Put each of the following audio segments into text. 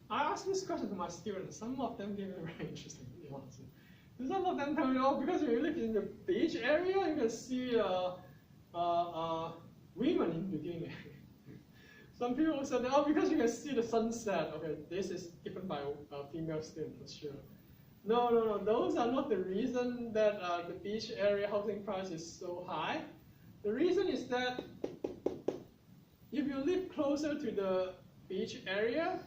I asked this question to my students. Some of them gave me very interesting answers. Some of them tell me, oh, because you live in the beach area, you can see women in bikini. Some people said, oh, because you can see the sunset. Okay, this is given by a female student for sure. No. Those are not the reason that the beach area housing price is so high. The reason is that if you live closer to the beach area,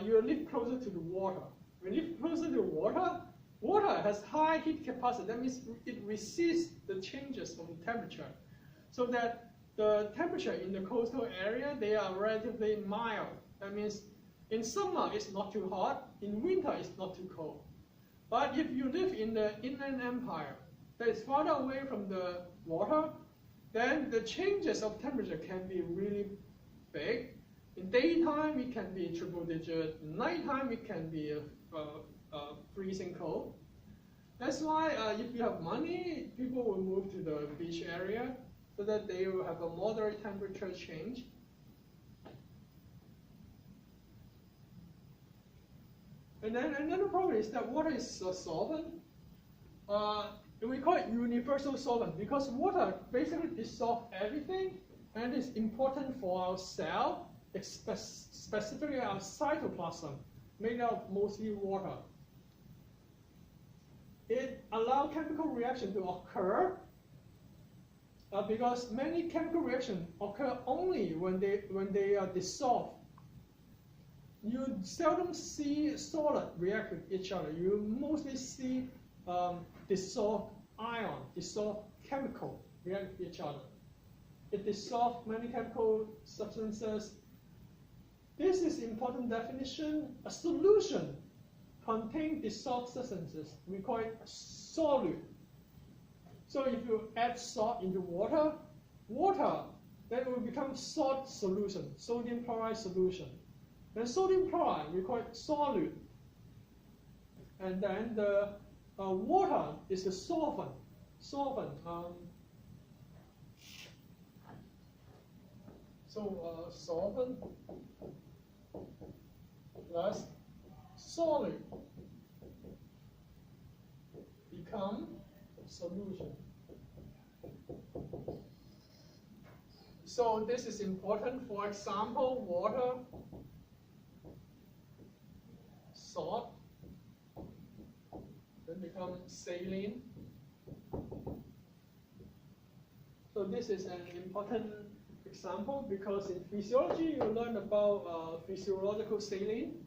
you live closer to the water. When you live closer to the water, water has high heat capacity. That means it resists the changes of the temperature. So that the temperature in the coastal area, they are relatively mild. That means in summer it's not too hot, in winter it's not too cold. But if you live in the inland empire that is farther away from the water, then the changes of temperature can be really big. In daytime it can be triple digit, in nighttime it can be freezing cold. That's why if you have money, people will move to the beach area so that they will have a moderate temperature change. And then another problem is that water is a solvent. We call it universal solvent because water basically dissolves everything, and it's important for our cell, specifically our cytoplasm, made out of mostly water. It allows chemical reaction to occur because many chemical reactions occur only when they are dissolved. You seldom see solid react with each other. You mostly see dissolved ion, dissolved chemical react with each other. It dissolves many chemical substances. This is important definition. A solution contains dissolved substances. We call it solute. So if you add salt into water, then it will become salt solution, sodium chloride solution. Then sodium chloride, we call it solute. And then the water is the solvent. Solvent. Solvent plus solute become solution. So this is important. For example, water, salt, then become saline. So this is an important example because in physiology you learn about physiological saline.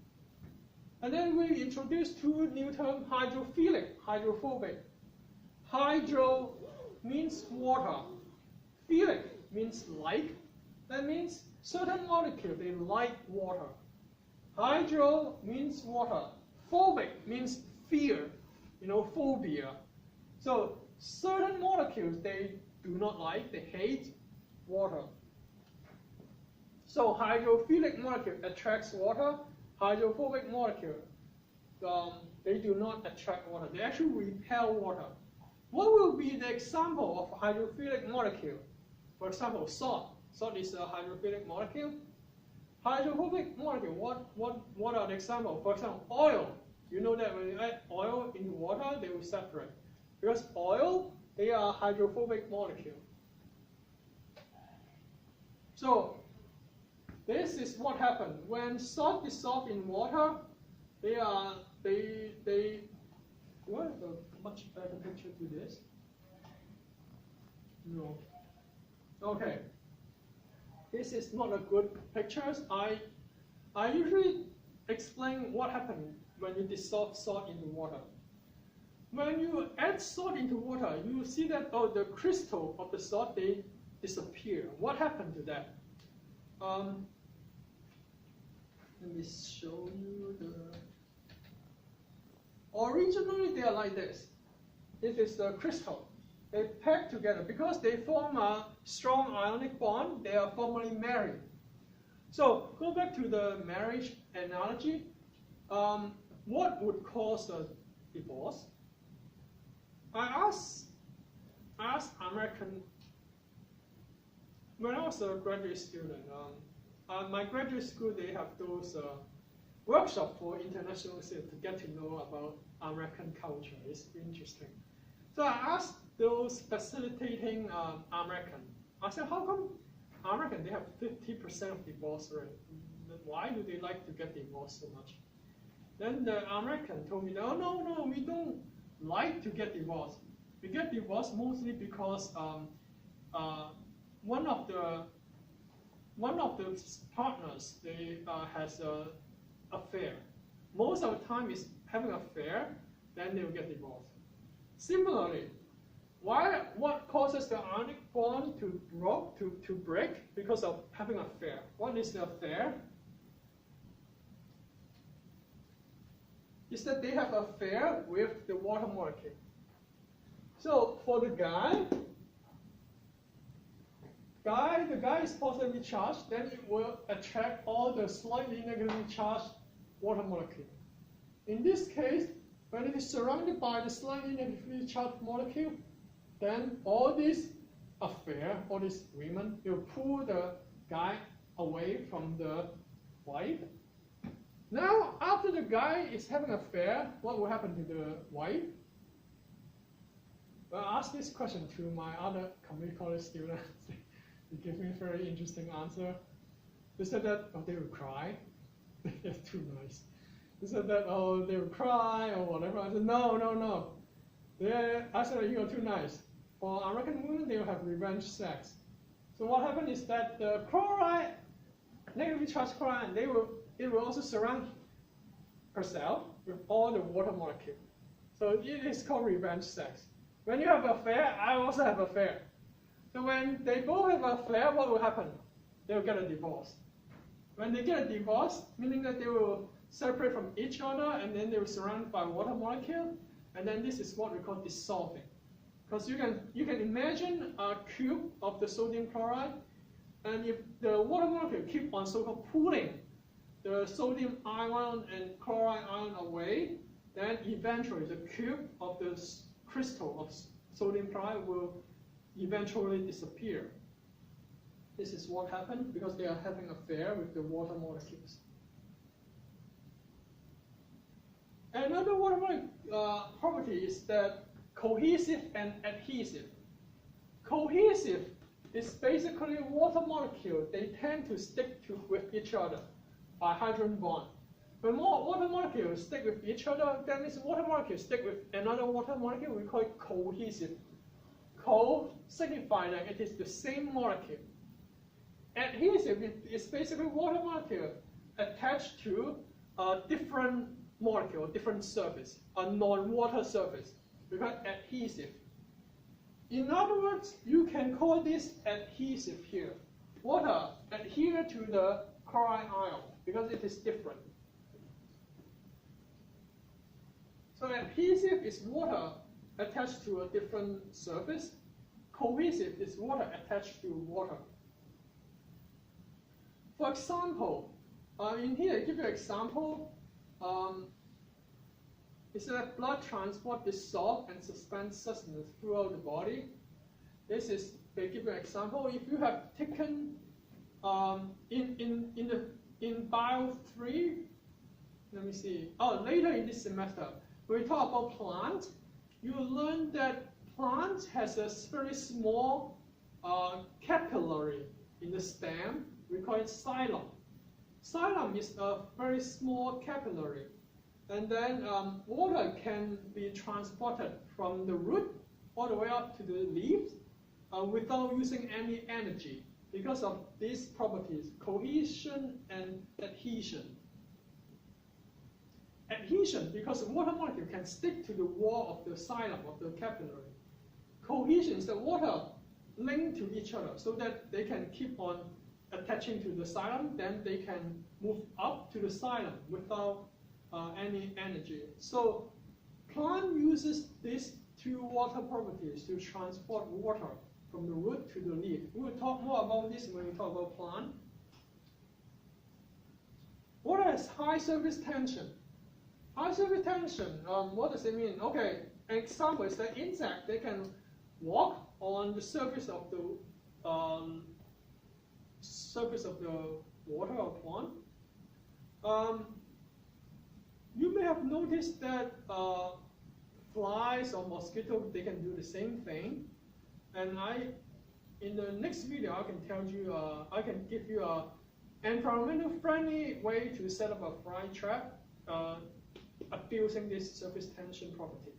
And then we introduce two new terms, hydrophilic, hydrophobic. Hydro means water. Philic means like. That means certain molecules, they like water. Hydro means water. Phobic means fear, phobia. So certain molecules, they do not like, they hate water. So hydrophilic molecule attracts water. Hydrophobic molecule, they do not attract water. They actually repel water. What will be the example of hydrophilic molecule? For example, salt. Salt is a hydrophilic molecule. Hydrophobic molecule, what are the examples? For example, oil. You know that when you add oil into water, they will separate. Because oil, they are hydrophobic molecule. So this is what happened. When salt dissolves in water, they what is a much better picture to this? No. Okay. This is not a good picture. I usually explain what happened when you dissolve salt into water. When you add salt into water, you see that the crystal of the salt, they disappear. What happened to that? Let me show you the. Originally, they are like this. It is the crystal. They pack together because they form a strong ionic bond. They are formally married. So go back to the marriage analogy. What would cause a divorce? I asked American. When I was a graduate student, my graduate school, they have those workshops for international students to get to know about American culture. It's interesting. So I asked those facilitating American, I said, how come American, they have 50% of divorce rate? Why do they like to get divorced so much? Then the American told me, no, we don't like to get divorced. We get divorced mostly because one of the partners, they has an affair. Most of the time is having an affair, then they will get divorced. Similarly, what causes the ionic bond to break? Because of having an affair. What is the affair? Is that they have an affair with the water molecule. So for the guy is positively charged, then it will attract all the slightly negatively charged water molecule. In this case, when it is surrounded by the slightly negatively charged molecule, then all this affair, all these women, will pull the guy away from the wife. Now, after the guy is having an affair, what will happen to the wife? Well, I asked this question to my other community college students. They gave me a very interesting answer. They said that, they will cry. It's too nice. They said that, they will cry or whatever. I said, no. I said, you are too nice. For American women, they will have revenge sex. So what happened is that the chloride, negatively charged chloride, it will also surround herself with all the water molecule. So it is called revenge sex. When you have an affair, I also have an affair. So when they both have an affair, what will happen? They will get a divorce. When they get a divorce, meaning that they will separate from each other, and then they will surround by water molecule, and then this is what we call dissolving. Because you can imagine a cube of the sodium chloride, and if the water molecule keep on so-called pulling the sodium ion and chloride ion away, then eventually the cube of the crystal of sodium chloride will eventually disappear. This is what happened because they are having an affair with the water molecules. Another water molecule property is that cohesive and adhesive. Cohesive is basically water molecule. They tend to stick with each other by hydrogen bond. When more water molecules stick with each other, then this water molecule stick with another water molecule. We call it cohesive. Co signifies that it is the same molecule. Adhesive is basically water molecule attached to a different molecule, a different surface, a non-water surface. We call it adhesive. In other words, you can call this adhesive here. Water adhere to the chloride ion because it is different. So adhesive is water attached to a different surface. Cohesive is water attached to water. For example, in here I give you an example. It's that blood transport dissolve and suspend substance throughout the body. This is, they give you an example. If you have taken in Bio 3, let me see. Later in this semester, when we talk about plant, you will learn that plant has a very small capillary in the stem. We call it xylem. Xylem is a very small capillary. And then water can be transported from the root all the way up to the leaves without using any energy because of these properties, cohesion and adhesion. Adhesion, because the water molecule can stick to the wall of the xylem, of the capillary. Cohesion is the water linked to each other so that they can keep on attaching to the xylem, then they can move up to the xylem without any energy. So plant uses these two water properties to transport water from the root to the leaf. We will talk more about this when we talk about plant. Water has high surface tension. High surface tension, what does it mean? Okay, an example is that insect, they can walk on the surface of the water or pond. You may have noticed that flies or mosquitoes, they can do the same thing. And in the next video, I can tell you, I can give you a environmental friendly way to set up a fly trap abusing this surface tension property.